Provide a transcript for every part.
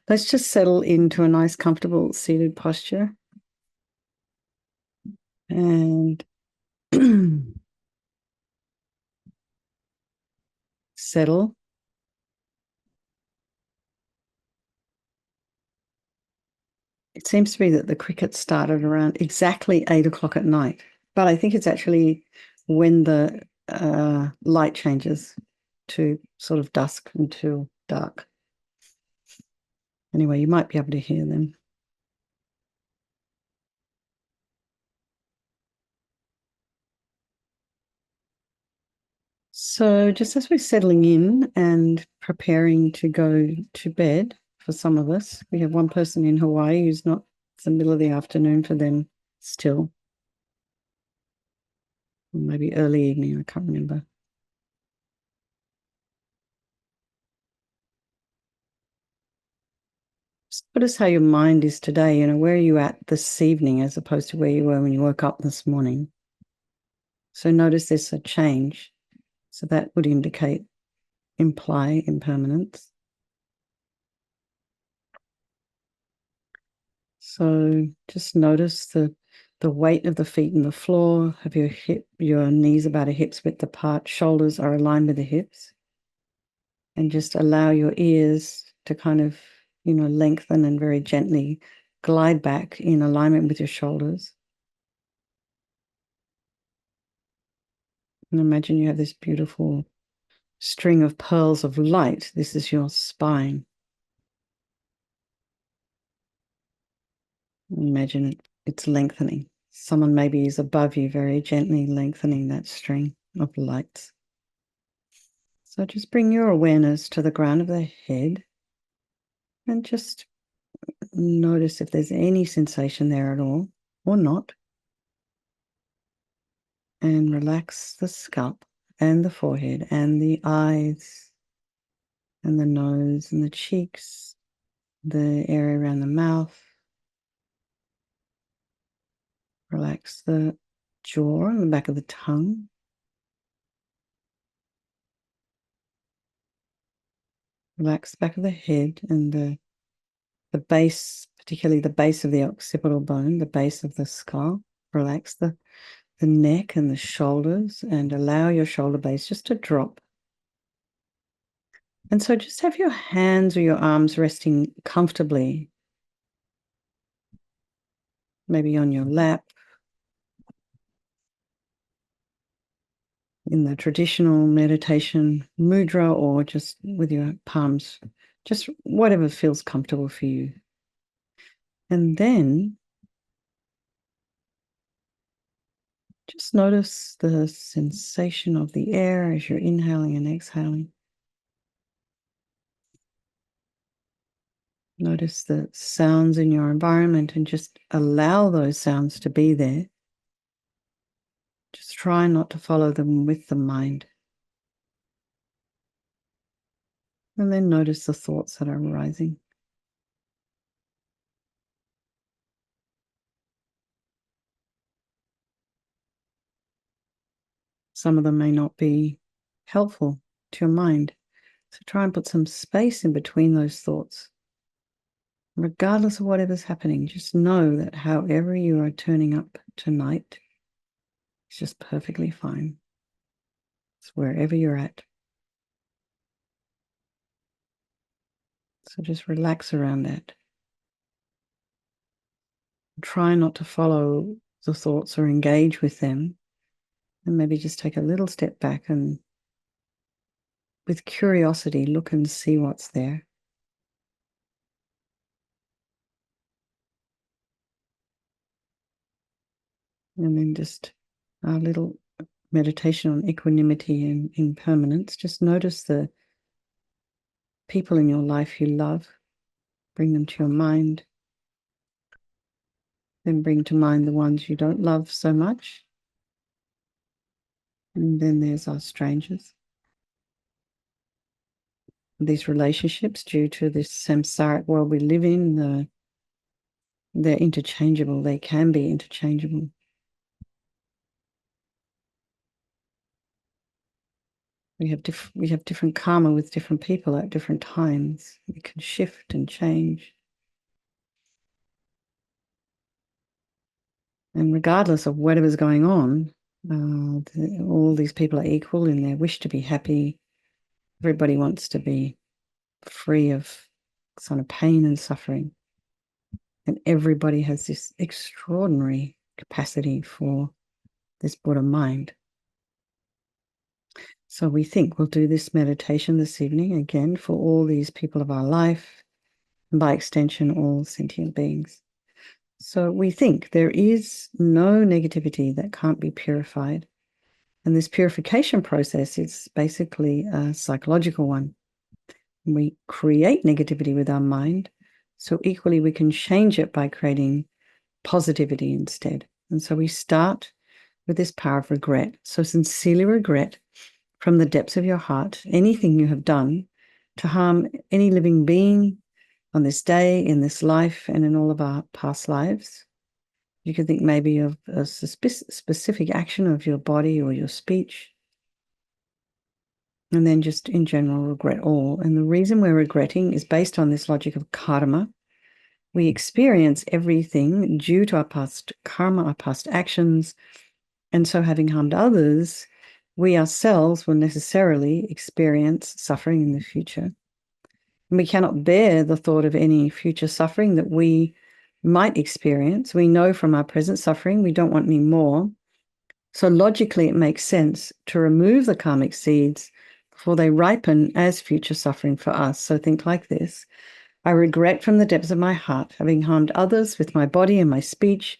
Let's just settle into a nice, comfortable seated posture and settle. It seems to be that the crickets started around exactly 8 o'clock at night, but I think it's actually when the light changes to sort of dusk until dark. Anyway, you might be able to hear them. So just as we're settling in and preparing to go to bed, for some of us, we have one person in Hawaii who's not, it's the middle of the afternoon for them still, or maybe early evening, I can't remember. Just notice how your mind is today. Where are you at this evening as opposed to where you were when you woke up this morning? So notice there's a change. So that would imply impermanence. So just notice the weight of the feet in the floor. Have your knees about a hip's width apart. Shoulders are aligned with the hips. And just allow your ears to kind of, lengthen and very gently glide back in alignment with your shoulders. And imagine you have this beautiful string of pearls of light. This is your spine. Imagine it's lengthening. Someone maybe is above you, very gently lengthening that string of lights. So just bring your awareness to the ground of the head and just notice if there's any sensation there at all or not. And relax the scalp and the forehead and the eyes and the nose and the cheeks, the area around the mouth. Relax the jaw and the back of the tongue. Relax the back of the head and the base, particularly the base of the occipital bone, the base of the skull. Relax the neck and the shoulders and allow your shoulder base just to drop. And so just have your hands or your arms resting comfortably, maybe on your lap, in the traditional meditation mudra, or just with your palms, just whatever feels comfortable for you. And then just notice the sensation of the air as you're inhaling and exhaling. Notice the sounds in your environment and just allow those sounds to be there. Just try not to follow them with the mind. And then notice the thoughts that are arising. Some of them may not be helpful to your mind. So try and put some space in between those thoughts. Regardless of whatever's happening, just know that however you are turning up tonight is just perfectly fine. It's wherever you're at. So just relax around that. Try not to follow the thoughts or engage with them. And maybe just take a little step back and with curiosity, look and see what's there. And then just a little meditation on equanimity and impermanence. Just notice the people in your life you love. Bring them to your mind. Then bring to mind the ones you don't love so much. And then there's our strangers. These relationships, due to this samsaric world we live in, they're interchangeable. They can be interchangeable. We have different karma with different people at different times. It can shift and change. And regardless of whatever's going on, all these people are equal in their wish to be happy. Everybody wants to be free of sort of pain and suffering. And everybody has this extraordinary capacity for this Buddha mind. So we think we'll do this meditation this evening again for all these people of our life, and by extension, all sentient beings. So we think there is no negativity that can't be purified. And this purification process is basically a psychological one. We create negativity with our mind, so equally we can change it by creating positivity instead. And so we start with this power of regret. So sincerely regret from the depths of your heart anything you have done to harm any living being on this day, in this life, and in all of our past lives. You could think maybe of a specific action of your body or your speech. And then just in general, regret all. And the reason we're regretting is based on this logic of karma. We experience everything due to our past karma, our past actions. And so having harmed others, we ourselves will necessarily experience suffering in the future. And we cannot bear the thought of any future suffering that we might experience. We know from our present suffering we don't want any more. So logically, it makes sense to remove the karmic seeds before they ripen as future suffering for us. So think like this. I regret from the depths of my heart having harmed others with my body and my speech,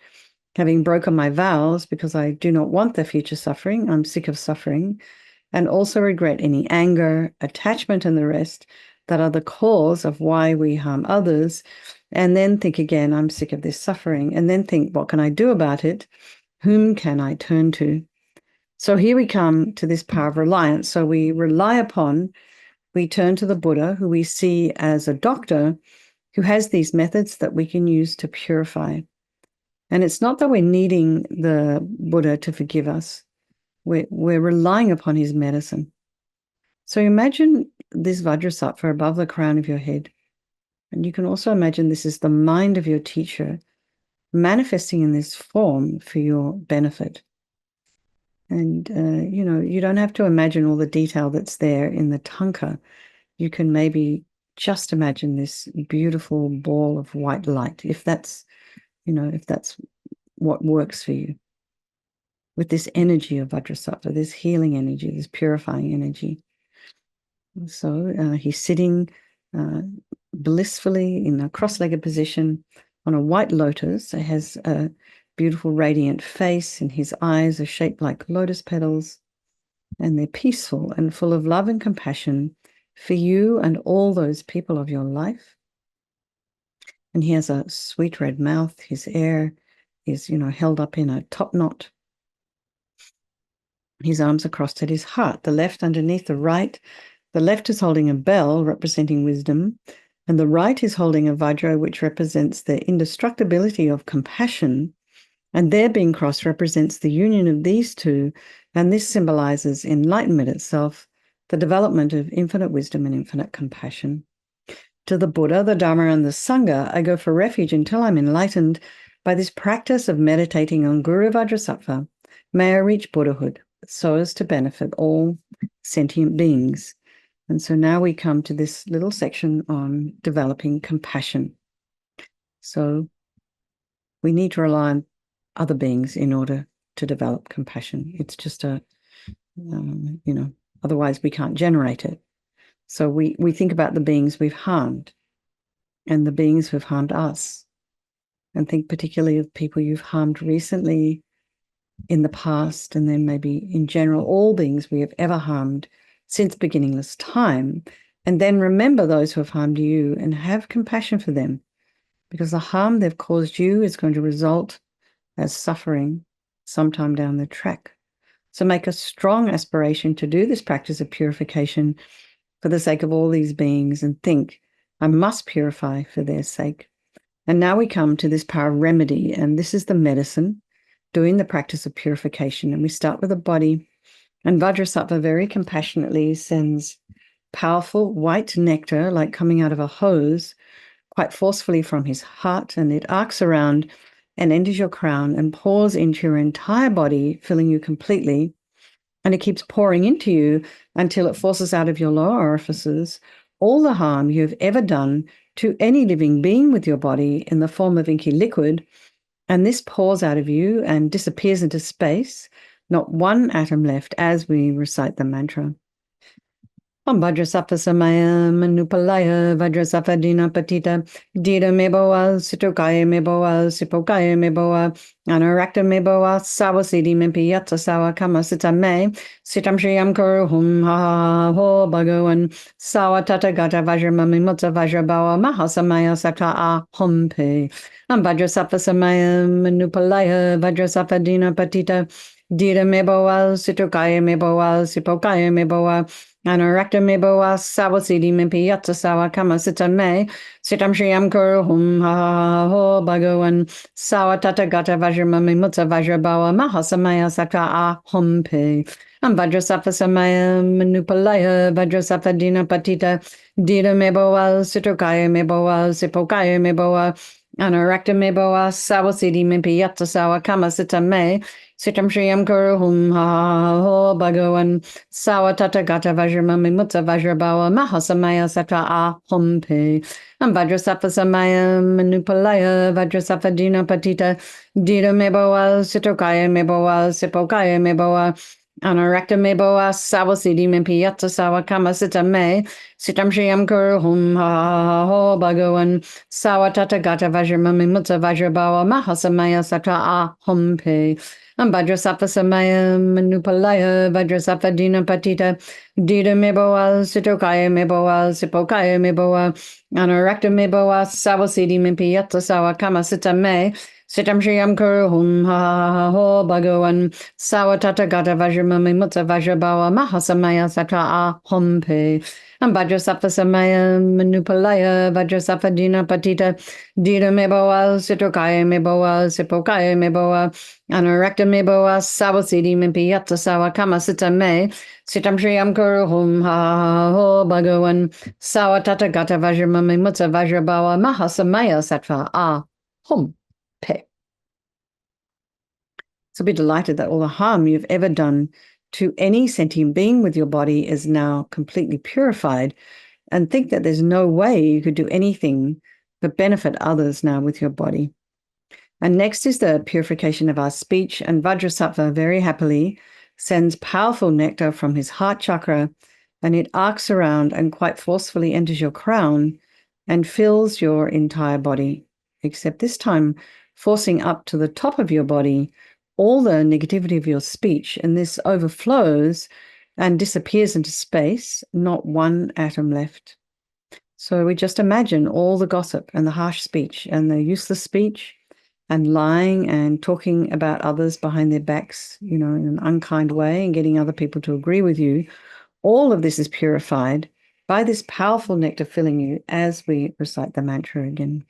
having broken my vows because I do not want the future suffering. I'm sick of suffering. And also regret any anger, attachment, and the rest that are the cause of why we harm others. And then think again, I'm sick of this suffering. And then think, what can I do about it? Whom can I turn to? So here we come to this power of reliance. So we turn to the Buddha, who we see as a doctor who has these methods that we can use to purify. And it's not that we're needing the Buddha to forgive us. We're relying upon his medicine. So imagine this Vajrasattva above the crown of your head. And you can also imagine this is the mind of your teacher manifesting in this form for your benefit. And, you don't have to imagine all the detail that's there in the tanka. You can maybe just imagine this beautiful ball of white light, if that's what works for you, with this energy of Vajrasattva, this healing energy, this purifying energy. So he's sitting blissfully in a cross-legged position on a white lotus. It has a beautiful radiant face, and his eyes are shaped like lotus petals, and they're peaceful and full of love and compassion for you and all those people of your life. And he has a sweet red mouth. His hair is, held up in a top knot. His arms are crossed at his heart, the left underneath the right. The left is holding a bell representing wisdom, and the right is holding a vajra, which represents the indestructibility of compassion. And their being crossed represents the union of these two, and this symbolizes enlightenment itself, the development of infinite wisdom and infinite compassion. To the Buddha, the Dharma, and the Sangha, I go for refuge until I'm enlightened by this practice of meditating on Guru Vajrasattva. May I reach Buddhahood so as to benefit all sentient beings. And so now we come to this little section on developing compassion. So we need to rely on other beings in order to develop compassion. It's just otherwise we can't generate it. So we think about the beings we've harmed and the beings who've harmed us, and think particularly of people you've harmed recently, in the past, and then maybe in general, all beings we have ever harmed since beginningless time. And then remember those who have harmed you and have compassion for them, because the harm they've caused you is going to result as suffering sometime down the track. So make a strong aspiration to do this practice of purification for the sake of all these beings, and think, I must purify for their sake. And now we come to this power of remedy, and this is the medicine, doing the practice of purification. And we start with the body, And Vajrasattva very compassionately sends powerful white nectar, like coming out of a hose, quite forcefully from his heart, and it arcs around and enters your crown and pours into your entire body, filling you completely. And it keeps pouring into you until it forces out of your lower orifices all the harm you have ever done to any living being with your body in the form of inky liquid. And this pours out of you and disappears into space, not one atom left as we recite the mantra. Om Vajrasattva Samaya Manupalaya Vajrasattva Dina Patita Dita Meboa Sitokaya Meboa Sipokaya Meboa Anarakta Meboa Sawasidi Mimpiyata Sawa Kama Sita Me Sitam Shriyam Kuru Hum Ha Ho Bhagavan Sawa Tata Gata Vajramami Mutta Vajrabawa Mahasamaya Sakta A Humpe Om Vajrasattva Samaya Manupalaya Vajrasattva Dina Patita Dita Meboa Sitokaya Meboa Sipokaya Meboa Anarakta meboa sawasidi mimpiyata sawa kama sita me sitam shriyam kuru hum ha ho bhagavan sawa tata gata vajramami mutta vajrabawa mahasamaya sakta a hum pe Vajrasattva samaya manupalaya Vajrasattva dina patita dita meboa sitokaya meboa sipokaya meboa Anarakta meboa sawasidi mimpiyata sawa kama sita me Sitam Shriyam Kuru Hum Ha Ho Bhagavan Sawa Tata Gata Vajramami Mutta Vajrabawa Mahasamaya Sakta A Hum Pe Vajrasattva Samaya Manupalaya Vajrasattva Dina Patita Dita Meboa Sitokaya Meboa Sipokaya Meboa Anarakta Meboa Sawasidi Mimpiyata Sawa Kama Sita Me Sitam Shriyam Kuru Hum Ha Ho Bhagavan Sawa Tata Gata Vajramami Mutta Vajrabawa Mahasamaya Sakta A Hum Pe Vajrasattva Samaya Manupalaya Vajrasattva Dina Patita Dita Meboa Sitokaya Meboa Sipokaya Meboa Anarakta Meboa Sawasidi Mimpiyata Sawa Kama Sita Me Sitam Shriyam Kuru Hum Ha Ho Bhagavan Sawa Tata Gata Vajramami Mutta Vajrabawa Mahasamaya Sakta A Hum Pe Vajrasattva Samaya Manupalaya Vajrasattva Dina Patita Dita Meboa Sitokaya Meboa Sipokaya Meboa Anarakta meboa sawasidi mimpiyata sawa kama sita me sitam shriyam kuru hum ha ho bhagavan sawa tata gata vajramami mutta vajrabawa mahasamaya sattva a hum pe. So be delighted that all the harm you've ever done to any sentient being with your body is now completely purified, and think that there's no way you could do anything but benefit others now with your body. And next is the purification of our speech, and Vajrasattva very happily sends powerful nectar from his heart chakra, and it arcs around and quite forcefully enters your crown and fills your entire body, except this time forcing up to the top of your body all the negativity of your speech, and this overflows and disappears into space, not one atom left. So we just imagine all the gossip and the harsh speech and the useless speech and lying and talking about others behind their backs, in an unkind way and getting other people to agree with you. All of this is purified by this powerful nectar filling you as we recite the mantra again.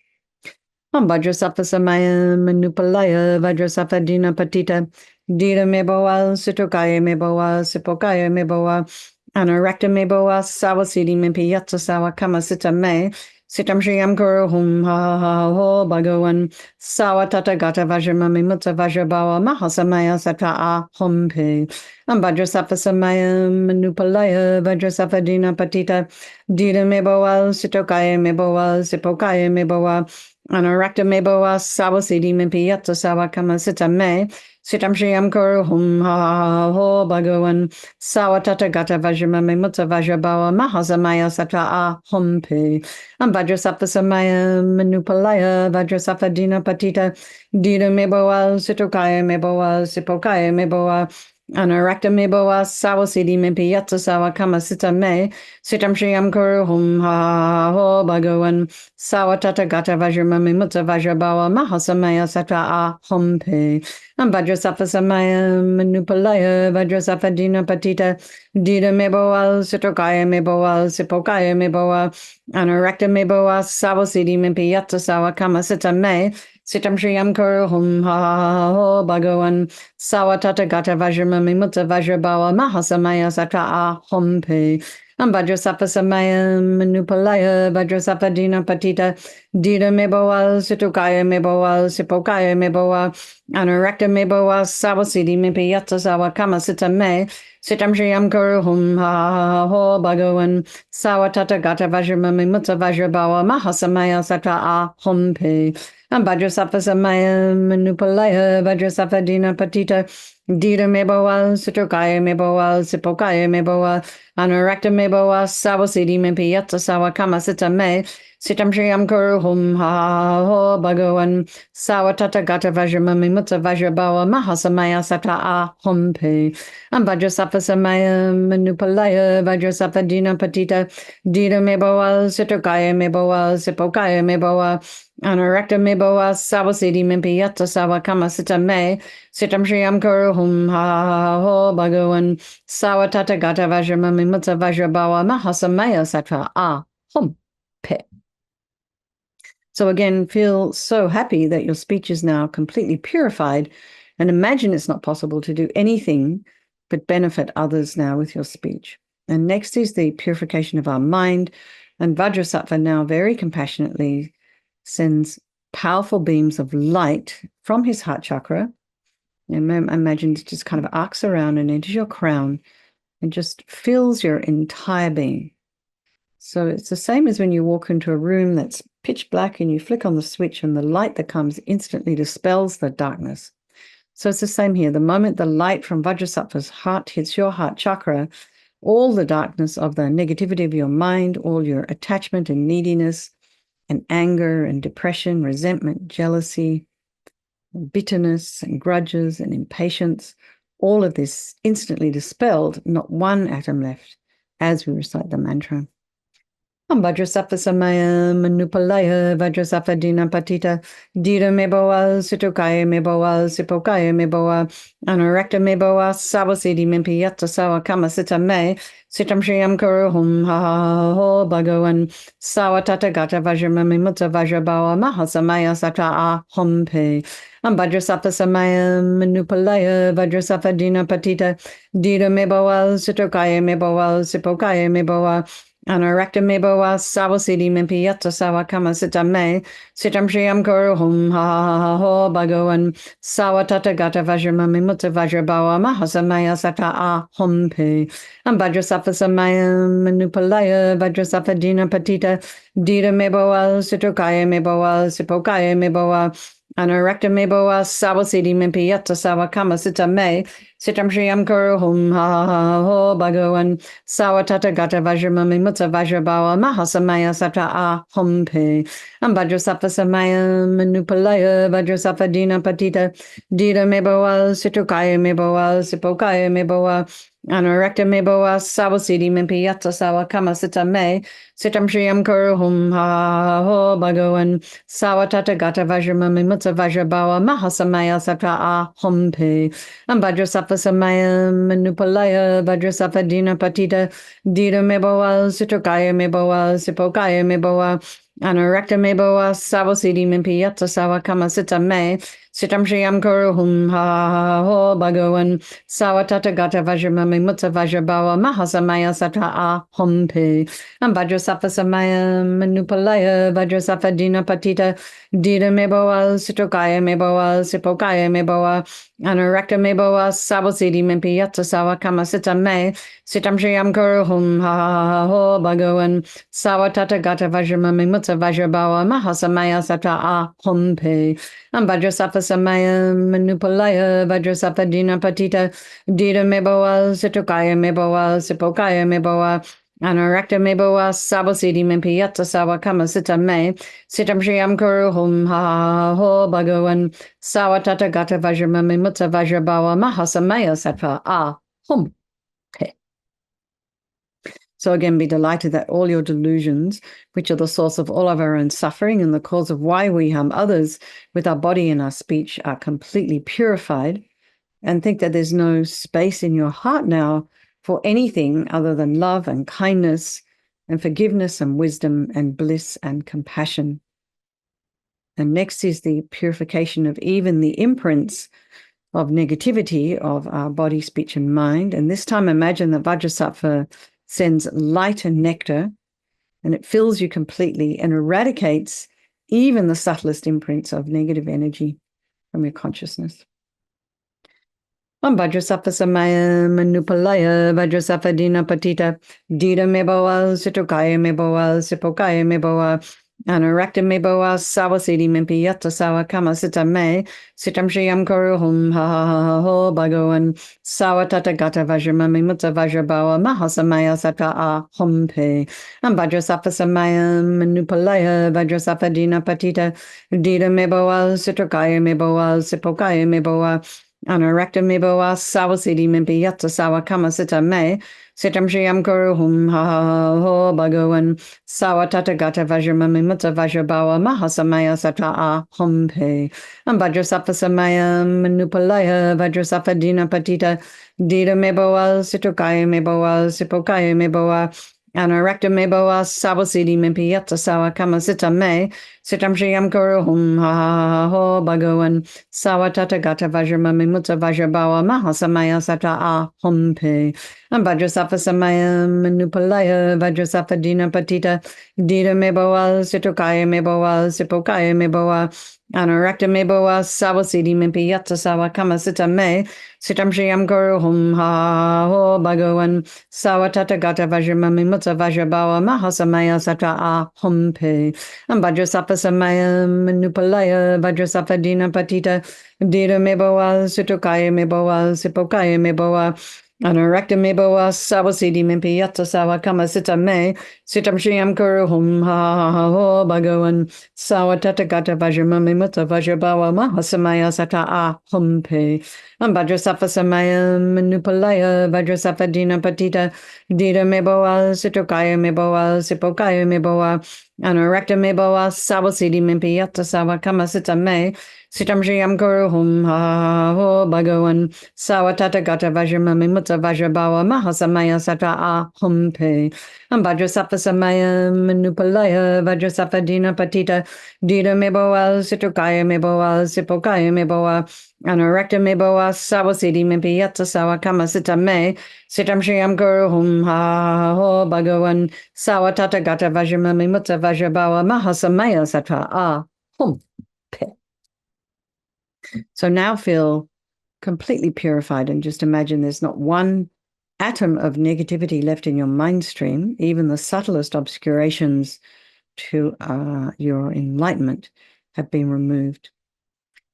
Om Vajrasattva Samaya Manupalaya Vajrasattva Dina Patita Dita Meboa Sitokaya Meboa Sipokaya Meboa Anarakta Meboa Sawasidi Mimpiyata Sawa Kama Sita Me Sitam Shriyam Kuru Hum Ha Ho Bhagavan Sawa Tata Gata Vajramami Mutta Vajrabawa Mahasamaya Sakta A Hum Pe Vajrasattva Samaya Manupalaya Vajrasattva Dina Patita Dita Meboa Sitokaya Meboa Sipokaya Meboa Anarakta meboa sawasidi mimpiyata sawa kama sita me sitam shriyam kuru hum ha ho bhagavan sawa tata gata vajramami mutta vajrabawa mahasamaya sakta a hum pe Vajrasattva samaya manupalaya Vajrasattva dina patita dita meboa sitokaya meboa sipokaya meboa Anarakta meboa sawasidi mimpiyata sawa kama sita me sitam shriyam kuru hum ha ho bhagavan sawa tata gata vajramami mutta vajrabawa mahasamaya sakta a hum pe Vajrasattva samaya manupalaya Vajrasattva dina patita dita meboa sitokaya meboa sipokaya meboa Anarakta meboa sawasidi mimpiyata sawa kama sita me Sitam Shriyam Kuru Hum Ha Ho Bhagavan Sawatata Gata Vajramami Mutta Vajrabawa Mahasamaya Sata Hum Pe Vajrasapa Samaya Manupalaya Vajrasapa Dina Patita Dida Mebawal Situkaya Mebawal Sipokaya Mebawal Anurakta Mebawal Sawasidi Mipiyata Sawa Kama Sita Me Sitam Shriyam Kuru Hum Ha Ho Bhagavan Sawatata Gata Vajramami Mutta Vajrabawa Mahasamaya Sata Hum Pe Vajrasapa Samaya Manupalaya Vajrasapa Dina Patita Dida Mebawal Situkaya Mebawal Sipokaya Mebawal Anurakta Mebawal Sawasidi Mipiyata Sawa Kama Sita Me Sitam Shriyam Kuru Hum Ha Ho Bhagavan Sawatata Gata Vajramami Mutta Vajrabawa Mahasamaya Sata Hum Pe Vajrasapa Samaya Manupalaya Vajrasapa Dina Patita Dida Mebawal Situkaya Mebawal Sipokaya Mebawal Anurakta Meboa Sawasidi Mimpiyata Sawa Kama Sita Me Sitam Shriyam Kuru Hum Ha Ho Bhagavan Sawatata Gata Vajramami Mutta Vajrabawa Mahasamaya Satra Hum Pe. So again, feel so happy that your speech is now completely purified, and imagine it's not possible to do anything but benefit others now with your speech. And next is the purification of our mind. And Vajrasattva now very compassionately sends powerful beams of light from his heart chakra. And imagine it just kind of arcs around and enters your crown and just fills your entire being. So it's the same as when you walk into a room that's pitch black and you flick on the switch and the light that comes instantly dispels the darkness. So it's the same here. The moment the light from Vajrasattva's heart hits your heart chakra, all the darkness of the negativity of your mind, all your attachment and neediness, and anger and depression, resentment, jealousy, and bitterness and grudges and impatience, all of this instantly dispelled, not one atom left as we recite the mantra. Vajrasappa Samaya Manupalaya Vajrasappa Dina Patita Dida Mebawal Situkaya Mebawal Sipokaya Mebawal Anurakta Mebawal Sawasidi Mimpiyata Sawa Kama Sita Me Sitam Shriyam Kuru Hum Ha Ho Bhagavan Sawatata Gata Vajramami Mutta Vajrabawa Mahasamaya Sata Hum Pe Vajrasappa Samaya Manupalaya Vajrasappa Dina Patita Dida Mebawal Situkaya Mebawal Sipokaya Mebawal Anurakta Mebawal Sawasidi Mimpiyata Sawa Kama Sita Me Sitam Shriyam Kuru Hum Ha Ho Bhagavan Sawatata Gata Vajramami Mutta Vajrabawa Mahasamaya Sata Hum Pe Vajrasappa Samaya Manupalaya Vajrasappa Dina Patita Dida Mebawal Situkaya Mebawal Sipokaya Mebawal Anurakta Mebawal Sawasidi Mimpiyata Sawa Kama Sita Me Sitam Shriyam Kuru Hum Ha Ho Bhagavan Sawatata Gata Vajramami Mutta Vajrabawa Mahasamaya Sata Hum Pe Vajrasappa Samaya Manupalaya Vajrasappa Dina Patita Dida Mebawal Situkaya Mebawal Sipokaya Mebawal Anurakta Mebawal Sawasidi Mimpiyata Sawa Kama Sita Me Sitam Shriyam Kuru Hum Ha Ho Bhagavan Sawatata Gata Vajramami Mutta Vajrabawa Mahasamaya Sata Hum Pe Vajrasappa Samaya Manupalaya Vajrasappa Dina Patita Dida Mebawal Situkaya Mebawal Sipokaya Mebawal Anurakta Mebawal Sawasidi Mimpiyata Sawa Kama Sita Me Sitam Shriyam Kuru Hum Ha Ho Bhagavan Sawatata Gata Vajramami Mutta Vajrabawa Mahasamaya Sata Hum Pe Vajrasappa Samaya Manupalaya Vajrasappa Dina Patita Dida Mebawal Situkaya Mebawal Sipokaya Mebawal Anurakta Mebawal Sawasidi Mimpiyata Sawa Kama Sita Me Sitam Shriyam Kuru Hum Ha Ho Bhagavan Sawatata Gata Vajramami Mutta Vajrabawa Mahasamaya Sata Hum Pe Vajrasappa Samaya Manupalaya Vajrasappa Dina Patita Dida Mebawal Situkaya Mebawal Sipokaya Mebawal Anurakta Mebawal Sawasidi Mimpiyata Sawa Kama Sita Me Sitam Shriyam Kuru Hum Ha Ho Bhagavan Sawatata Gata Vajramami Mutta Vajrabawa Mahasamaya Sata Hum Pe. So again, be delighted that all your delusions, which are the source of all of our own suffering and the cause of why we harm others with our body and our speech, are completely purified, and think that there's no space in your heart now for anything other than love and kindness and forgiveness and wisdom and bliss and compassion. And next is the purification of even the imprints of negativity of our body, speech, and mind. And this time, imagine that Vajrasattva sends light and nectar, and it fills you completely and eradicates even the subtlest imprints of negative energy from your consciousness. Om Vajrasattva Samaya Manupalaya Vajrasattva Dina Patita Dita Meboa Sitokaya Meboa Sipokaya Meboa Anarakta Meboa Sawasidi Mimpi Yatta Sawa Kama Sita Me Sitam Shiyam Kuru Hum Ha Ha Ha Ha Ho Bhagawan Sawatata Gata Vajramami Mutta Vajrabawa Mahasamaya Sata A Humpe Om Vajrasattva Samaya Manupalaya Vajrasattva Dina Patita Dita Meboa Sitokaya Meboa Sipokaya Meboa Anarakta Meboa Sawasidi Mimpi Yatta Sawa Kama Sita Me Sitam Shiyam Kuru Hum Ha Ha Ha Ho Bhagawan Sawatata Gata Vajramami Mutta Vajrabawa Mahasamaya Sata A Humpe Vajrasattva Samaya Manupalaya Vajrasattva Dina Patita Dita Meboa Situkaya Meboa Sipokaya Meboa Anarakta Meboa Sawasidi Mimpi Yatta Sawa Kama Sita Me Sitam Shiyam Kuru Hum Ha Ha Ha Ho Bhagawan Sawatata Gata Vajramami Mutta Vajrabawa Mahasamaya Sata A Humpe Vajrasattva Samaya Manupalaya Vajrasattva Dina Patita Dita Meboa Situkaya Meboa Sipokaya Meboa Anarakta Meboa Sawasidi Mimpi Yatta Sawa Kama Sita Me Sitam Shiyam Kuru Hum Ha Ha Ho Bhagawan Sawatata Gata Vajramami Mutta Vajrabawa Mahasamaya Sata A Humpe Vajrasattva Samaya Manupalaya Vajrasattva Dina Patita Dita Meboa Situkaya Meboa Sipokaya Meboa Anarakta Meboa Sawasidi Mimpi Yatta Sawa Kama Sita Me Sitam Shiyam Kuru Hum Ha Ha Ha Ho Bhagawan Sawatata Gata Vajramami Mutta Vajrabawa Mahasamaya Sata A Humpe Vajrasattva Samaya Manupalaya Vajrasattva Dina Patita Dita Meboa Situkaya Meboa Sipokaya Meboa Anarakta Meboa Sawasidi Mimpi Yatta Sawa Kama Sita Me Sitam Shiyam Kuru Hum Ha Ha Ho Bhagawan Sawatata Gata Vajramami Mutta Vajrabawa Mahasamaya Sata A Humpe Vajrasattva Samaya Manupalaya Vajrasattva Dina Patita Dita Meboa Situkaya Meboa Sipokaya Meboa Anarakta Meboa Sawasidi Mimpi Yatta Sawa Kama Sita Me Sitam Shiyam Kuru Hum Ha Ha Ho Bhagawan Sawatata Gata Vajramami Mutta Vajrabawa Mahasamaya Sata A Humpe. So now feel completely purified and just imagine there's not one atom of negativity left in your mind stream. Even the subtlest obscurations to your enlightenment have been removed.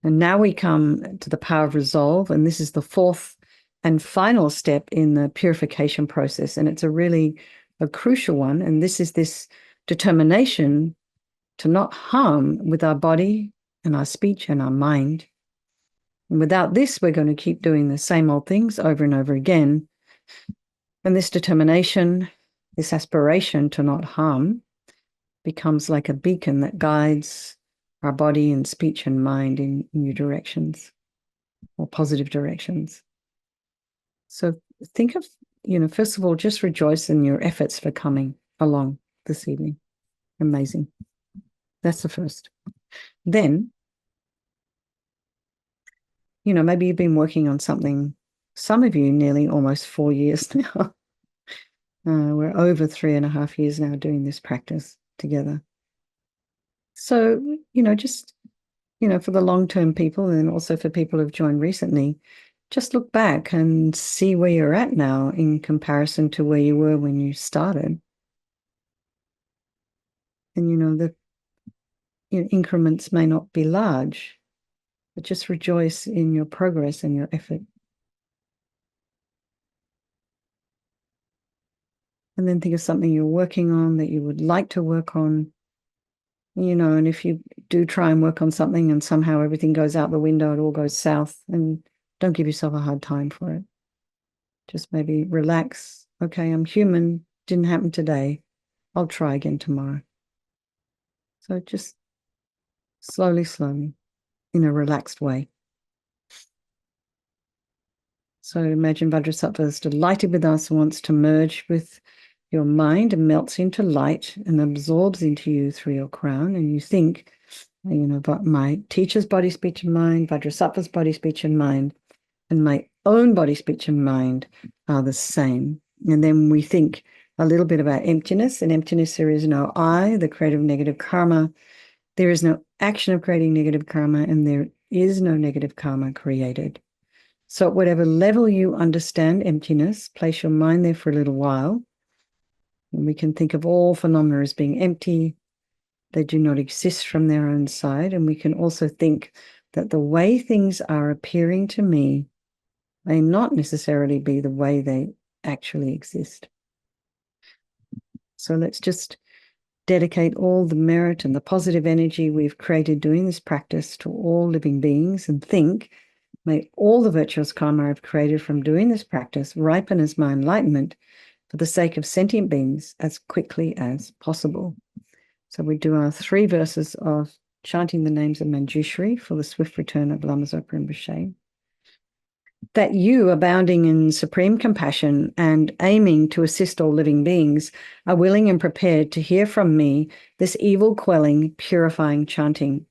And now we come to the power of resolve, and this is the fourth and final step in the purification process. And it's a crucial one. And this is this determination to not harm with our body and our speech and our mind. And without this, we're going to keep doing the same old things over and over again. And this determination, this aspiration to not harm, becomes like a beacon that guides our body and speech and mind in new directions or positive directions. So think of, first of all, just rejoice in your efforts for coming along this evening. Amazing. That's the first. Then, maybe you've been working on something, some of you nearly almost 4 years now. We're over 3.5 years now doing this practice together. So, just, for the long-term people and also for people who've joined recently, just look back and see where you're at now in comparison to where you were when you started. And, the increments may not be large, but just rejoice in your progress and your effort. And then think of something you're working on that you would like to work on. And if you do try and work on something and somehow everything goes out the window, it all goes south, and don't give yourself a hard time for it. Just maybe relax. Okay, I'm human. Didn't happen today. I'll try again tomorrow. So just slowly, in a relaxed way. So imagine Vajrasattva is delighted with us, wants to merge with your mind and melts into light and absorbs into you through your crown. And you think but my teacher's body, speech, and mind, Vajrasattva's body, speech, and mind, and my own body, speech, and mind are the same. And then we think a little bit about emptiness. In emptiness, there is no I, the creator of negative karma. There is no action of creating negative karma, and there is no negative karma created. So at whatever level you understand emptiness, place your mind there for a little while. And we can think of all phenomena as being empty. They do not exist from their own side. And we can also think that the way things are appearing to me may not necessarily be the way they actually exist. So let's just dedicate all the merit and the positive energy we've created doing this practice to all living beings and think, may all the virtuous karma I've created from doing this practice ripen as my enlightenment for the sake of sentient beings as quickly as possible. So we do our 3 verses of chanting the names of Manjushri for the swift return of Lama Zopa Rinpoche. That you, abounding in supreme compassion and aiming to assist all living beings, are willing and prepared to hear from me this evil-quelling, purifying chanting,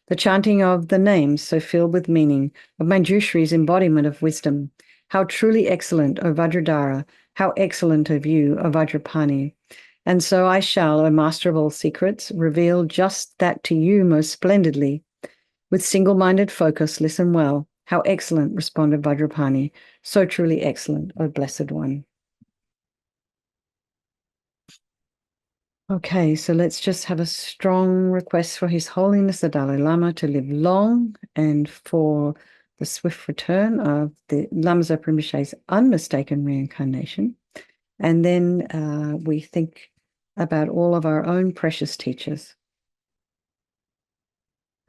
the chanting of the names so filled with meaning, of Manjushri's embodiment of wisdom. How truly excellent, O Vajradhara, how excellent of you, O Vajrapani. And so I shall, O Master of all secrets, reveal just that to you most splendidly. With single-minded focus, listen well. How excellent, responded Vajrapani. So truly excellent, O Blessed One. Okay, so let's just have a strong request for His Holiness the Dalai Lama to live long and for the swift return of the Lama Zopa Rinpoche's unmistaken reincarnation. And then we think about all of our own precious teachers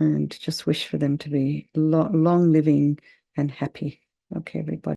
and just wish for them to be long living and happy. Okay, everybody.